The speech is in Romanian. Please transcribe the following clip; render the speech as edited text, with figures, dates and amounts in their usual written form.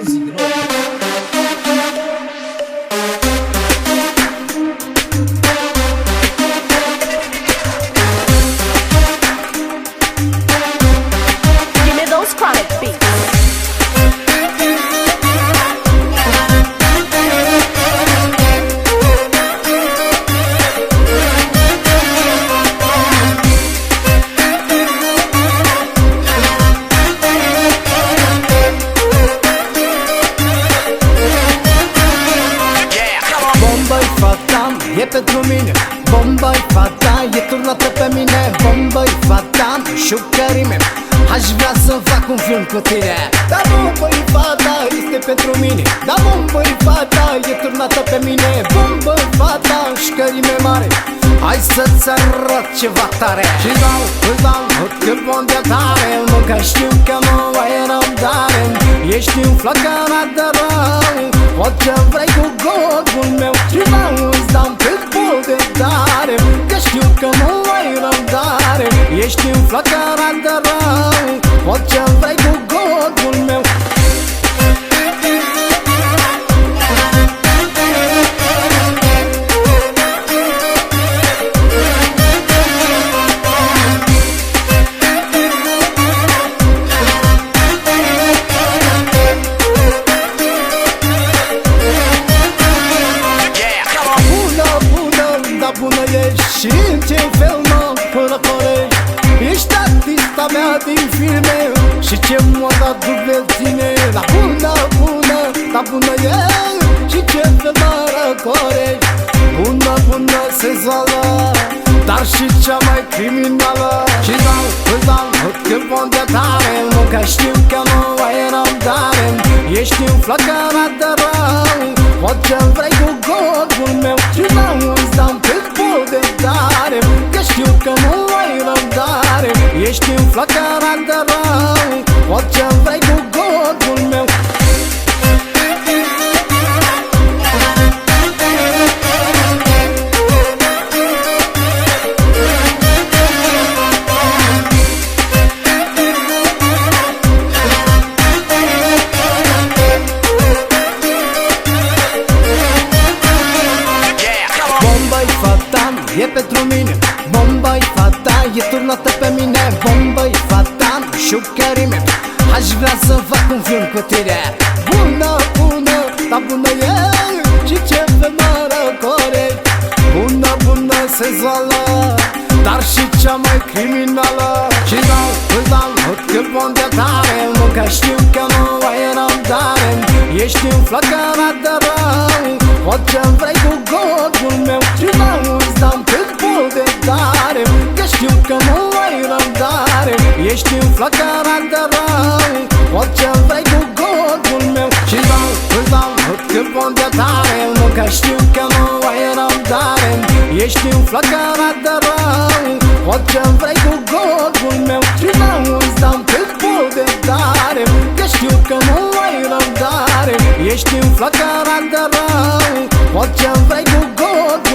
Music, no? Give me those chronic beats. Bomba-i fata, e pentru mine. Bomba-i fata, e turnată pe mine. Bomba-i fata, șucărime. Aș vrea să fac un film cu tine. Da, bomba-i fata, este pentru mine. Da, bomba-i fata, e turnată pe mine. Bomba-i fata, șucărime mare. Hai să-ți arăt ceva tare. Și îți dau cât bun de tare. Nu că știu că nu ai răbdare. Ești un flăcărat de rău. Pot ce vrei cu godul meu. Și îți dau cât bun de tare. Că știu că nu ai răbdare. Ești un flăcărat de rău. Pot ce vrei cu godul meu. Bună ești și în ce fel mă răcorești. Ești artista mea din filme și ce moda duble ține. La bună, bună ești și ce fel mă răcorești. Bună, sezoală, dar și cea mai criminală. Și îți dau cât bun de tare. Nu că știu că nu ai răbdare. Ești un flăcărat de rău. Pot ce vrei cu godul meu. Și îți dau cât bun de tare. Că știu că nu ai răbdare. Ești un flăcărat de rău. Pot ce vrei cu godul meu. Bomba-i fata, e pentru mine. Bomba-i fata, e turnată pe mine. Bomba-i fata, șucărime. Aș vrea să fac un film cu tine. Bună, dar bună e și ce femeie răcorești. Bună, sezoală, dar și cea mai criminală. Și îți dau cât bun de tare. Nu că știu că nu ai răbdare. Ești un flăcărat de rău. Pot ce vrei cu godul meu. Și îți dau cât bun de tare. Că știu că nu ai răbdare. Ești un flăcărat de rău. Pot ce vrei cu godul meu. Și îți dau cât bun de tare. Nu că știu că nu ai răbdare. Ești un flăcărat de rău. Pot ce vrei cu godul meu. Și îți dau cât bun de tare. Că știu că nu ai răbdare. Ești un flăcărat de rău. Pot ce vrei cu godul